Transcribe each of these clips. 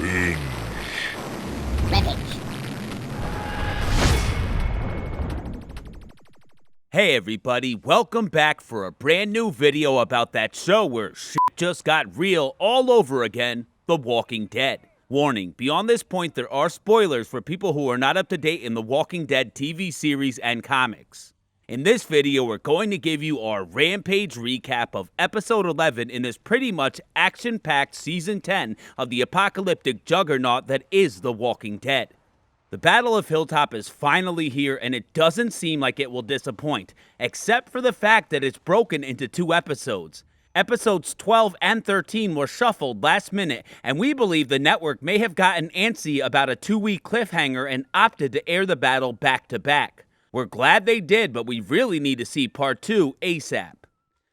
Rampage. Hey everybody, welcome back for a brand new video about that show where shit just got real all over again, The Walking Dead. Warning, beyond this point there are spoilers for people who are not up to date in The Walking Dead TV series and comics. In this video, we're going to give you our Rampage recap of episode 11 in this pretty much action-packed season 10 of the apocalyptic juggernaut that is The Walking Dead. The Battle of Hilltop is finally here, and it doesn't seem like it will disappoint, except for the fact that it's broken into 2 episodes. Episodes 12 and 13 were shuffled last minute, and we believe the network may have gotten antsy about a 2-week cliffhanger and opted to air the battle back-to-back. We're glad they did, but we really need to see part 2 ASAP.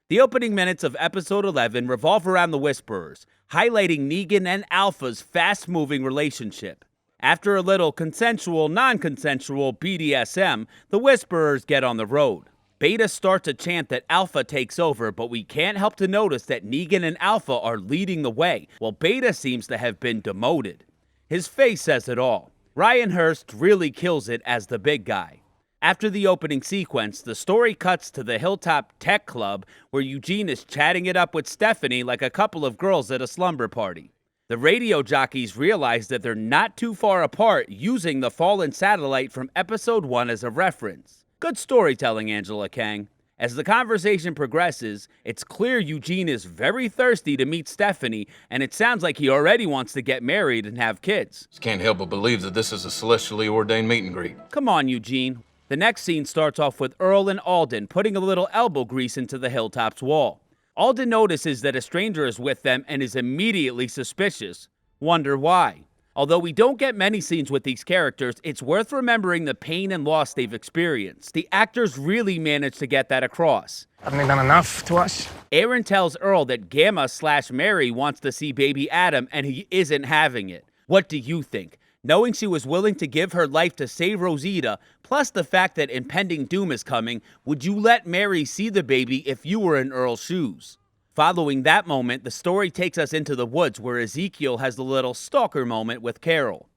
The opening minutes of episode 11 revolve around the Whisperers, highlighting Negan and Alpha's fast-moving relationship. After a little consensual, non-consensual BDSM, the Whisperers get on the road. Beta starts a chant that Alpha takes over, but we can't help to notice that Negan and Alpha are leading the way, while Beta seems to have been demoted. His face says it all. Ryan Hurst really kills it as the big guy. After the opening sequence, the story cuts to the Hilltop Tech Club, where Eugene is chatting it up with Stephanie like a couple of girls at a slumber party. The radio jockeys realize that they're not too far apart, using the fallen satellite from episode 1 as a reference. Good storytelling, Angela Kang. As the conversation progresses, it's clear Eugene is very thirsty to meet Stephanie, and it sounds like he already wants to get married and have kids. Just can't help but believe that this is a celestially ordained meet and greet. Come on, Eugene. The next scene starts off with Earl and Alden putting a little elbow grease into the Hilltop's wall. Alden notices that a stranger is with them and is immediately suspicious. Wonder why? Although we don't get many scenes with these characters, it's worth remembering the pain and loss they've experienced. The actors really managed to get that across. Haven't they done enough to us? Aaron tells Earl that Gamma/Mary wants to see baby Adam and he isn't having it. What do you think? Knowing she was willing to give her life to save Rosita, plus the fact that impending doom is coming, would you let Mary see the baby if you were in Earl's shoes? Following that moment, the story takes us into the woods where Ezekiel has the little stalker moment with Carol.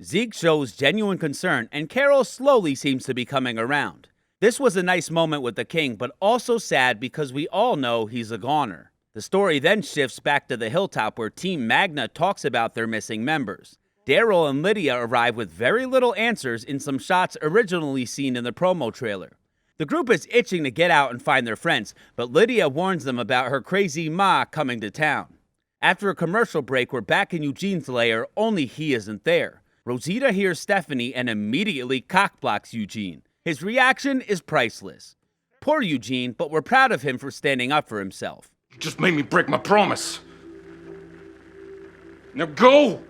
Zeke shows genuine concern, and Carol slowly seems to be coming around. This was a nice moment with the king, but also sad because we all know he's a goner. The story then shifts back to the Hilltop where Team Magna talks about their missing members. Daryl and Lydia arrive with very little answers in some shots originally seen in the promo trailer. The group is itching to get out and find their friends, but Lydia warns them about her crazy ma coming to town. After a commercial break, we're back in Eugene's lair, only he isn't there. Rosita hears Stephanie and immediately cockblocks Eugene. His reaction is priceless. Poor Eugene, but we're proud of him for standing up for himself. You just made me break my promise. Now go!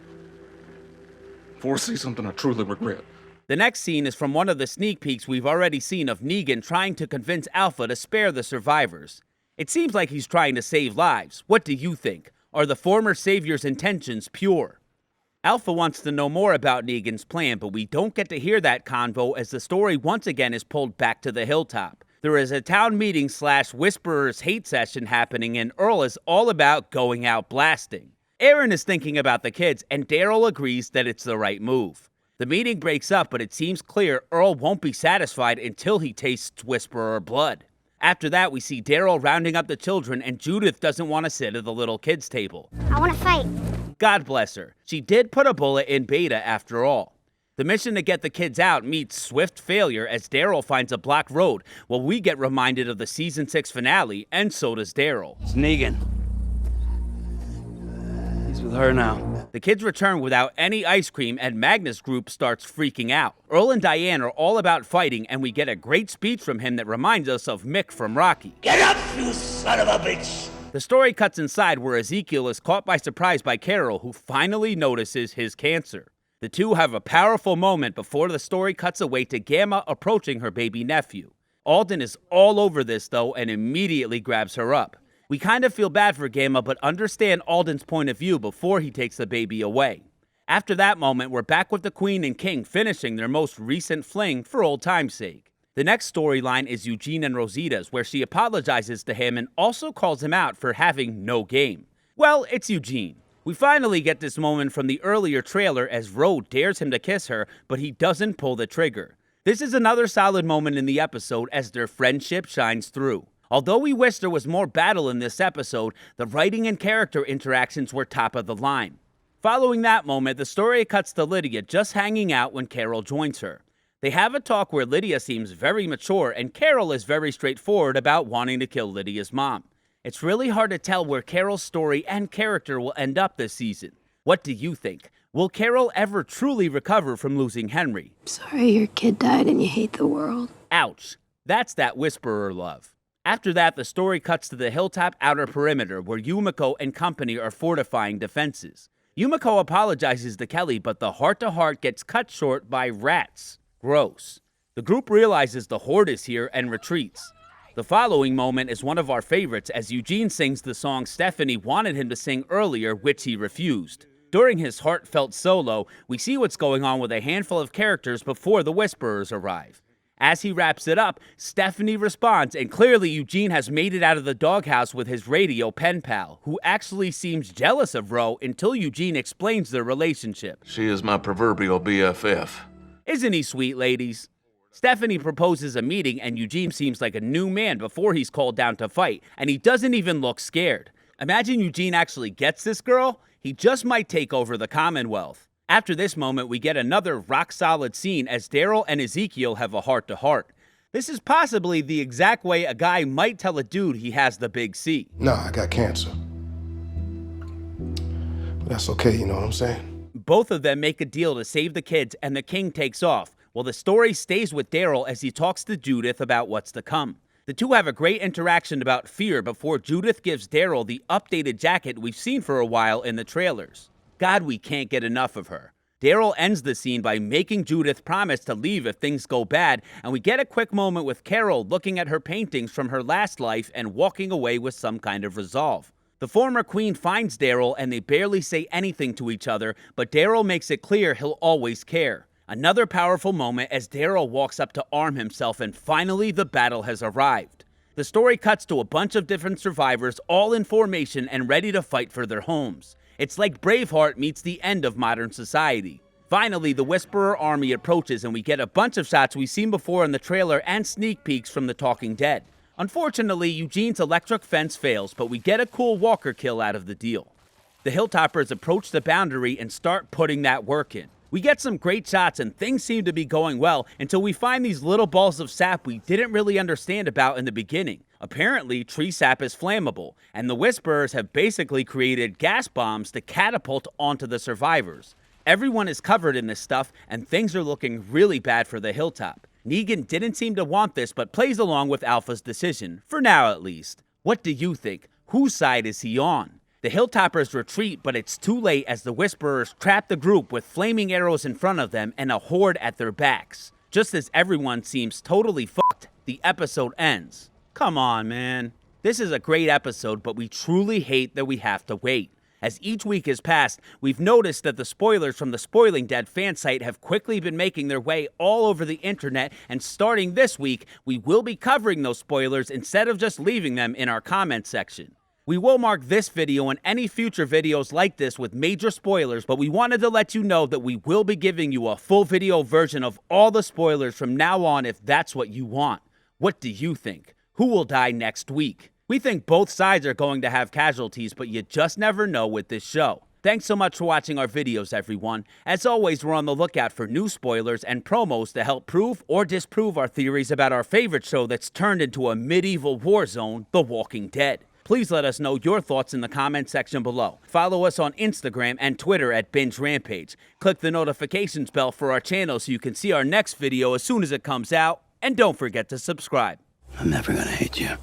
Before I see something I truly regret. The next scene is from one of the sneak peeks we've already seen of Negan trying to convince Alpha to spare the survivors. It seems like he's trying to save lives. What do you think? Are the former savior's intentions pure? Alpha wants to know more about Negan's plan, but we don't get to hear that convo as the story once again is pulled back to the Hilltop. There is a town meeting / Whisperers hate session happening, and Earl is all about going out blasting. Aaron is thinking about the kids, and Daryl agrees that it's the right move. The meeting breaks up, but it seems clear Earl won't be satisfied until he tastes Whisperer blood. After that, we see Daryl rounding up the children, and Judith doesn't want to sit at the little kids' table. I want to fight. God bless her. She did put a bullet in Beta after all. The mission to get the kids out meets swift failure as Daryl finds a blocked road, while we get reminded of the Season 6 finale, and so does Daryl. It's Negan. He's with her now. The kids return without any ice cream, and Magnus' group starts freaking out. Earl and Diane are all about fighting, and we get a great speech from him that reminds us of Mick from Rocky. Get up, you son of a bitch! The story cuts inside where Ezekiel is caught by surprise by Carol, who finally notices his cancer. The two have a powerful moment before the story cuts away to Gamma approaching her baby nephew. Alden is all over this, though, and immediately grabs her up. We kind of feel bad for Gamma, but understand Alden's point of view before he takes the baby away. After that moment, we're back with the Queen and King finishing their most recent fling for old time's sake. The next storyline is Eugene and Rosita's, where she apologizes to him and also calls him out for having no game. Well, it's Eugene. We finally get this moment from the earlier trailer as Ro dares him to kiss her, but he doesn't pull the trigger. This is another solid moment in the episode as their friendship shines through. Although we wish there was more battle in this episode, the writing and character interactions were top of the line. Following that moment, the story cuts to Lydia just hanging out when Carol joins her. They have a talk where Lydia seems very mature and Carol is very straightforward about wanting to kill Lydia's mom. It's really hard to tell where Carol's story and character will end up this season. What do you think? Will Carol ever truly recover from losing Henry? Sorry your kid died and you hate the world. Ouch. That's that Whisperer love. After that, the story cuts to the Hilltop outer perimeter where Yumiko and company are fortifying defenses. Yumiko apologizes to Kelly, but the heart-to-heart gets cut short by rats. Gross. The group realizes the Horde is here and retreats. The following moment is one of our favorites as Eugene sings the song Stephanie wanted him to sing earlier, which he refused. During his heartfelt solo, we see what's going on with a handful of characters before the Whisperers arrive. As he wraps it up, Stephanie responds, and clearly Eugene has made it out of the doghouse with his radio pen pal, who actually seems jealous of Ro until Eugene explains their relationship. She is my proverbial BFF. Isn't he sweet, ladies? Stephanie proposes a meeting, and Eugene seems like a new man before he's called down to fight, and he doesn't even look scared. Imagine Eugene actually gets this girl, he just might take over the Commonwealth. After this moment, we get another rock-solid scene as Daryl and Ezekiel have a heart-to-heart. This is possibly the exact way a guy might tell a dude he has the big C. Nah, I got cancer. But that's okay, you know what I'm saying? Both of them make a deal to save the kids, and the king takes off. Well, the story stays with Daryl as he talks to Judith about what's to come. The two have a great interaction about fear before Judith gives Daryl the updated jacket we've seen for a while in the trailers. God, we can't get enough of her. Daryl ends the scene by making Judith promise to leave if things go bad, and we get a quick moment with Carol looking at her paintings from her last life and walking away with some kind of resolve. The former queen finds Daryl and they barely say anything to each other, but Daryl makes it clear he'll always care. Another powerful moment as Daryl walks up to arm himself and finally the battle has arrived. The story cuts to a bunch of different survivors all in formation and ready to fight for their homes. It's like Braveheart meets the end of modern society. Finally, the Whisperer army approaches and we get a bunch of shots we've seen before in the trailer and sneak peeks from The Talking Dead. Unfortunately, Eugene's electric fence fails, but we get a cool walker kill out of the deal. The Hilltoppers approach the boundary and start putting that work in. We get some great shots and things seem to be going well until we find these little balls of sap we didn't really understand about in the beginning. Apparently, tree sap is flammable, and the Whisperers have basically created gas bombs to catapult onto the survivors. Everyone is covered in this stuff, and things are looking really bad for the Hilltop. Negan didn't seem to want this, but plays along with Alpha's decision, for now at least. What do you think? Whose side is he on? The Hilltoppers retreat, but it's too late as the Whisperers trap the group with flaming arrows in front of them and a horde at their backs. Just as everyone seems totally fucked, the episode ends. Come on, man. This is a great episode, but we truly hate that we have to wait. As each week has passed, we've noticed that the spoilers from the Spoiling Dead fan site have quickly been making their way all over the internet, and starting this week, we will be covering those spoilers instead of just leaving them in our comment section. We will mark this video and any future videos like this with major spoilers, but we wanted to let you know that we will be giving you a full video version of all the spoilers from now on if that's what you want. What do you think? Who will die next week? We think both sides are going to have casualties, but you just never know with this show. Thanks so much for watching our videos, everyone. As always, we're on the lookout for new spoilers and promos to help prove or disprove our theories about our favorite show that's turned into a medieval war zone, The Walking Dead. Please let us know your thoughts in the comment section below. Follow us on Instagram and Twitter at Binge Rampage. Click the notifications bell for our channel so you can see our next video as soon as it comes out. And don't forget to subscribe. I'm never gonna hate you.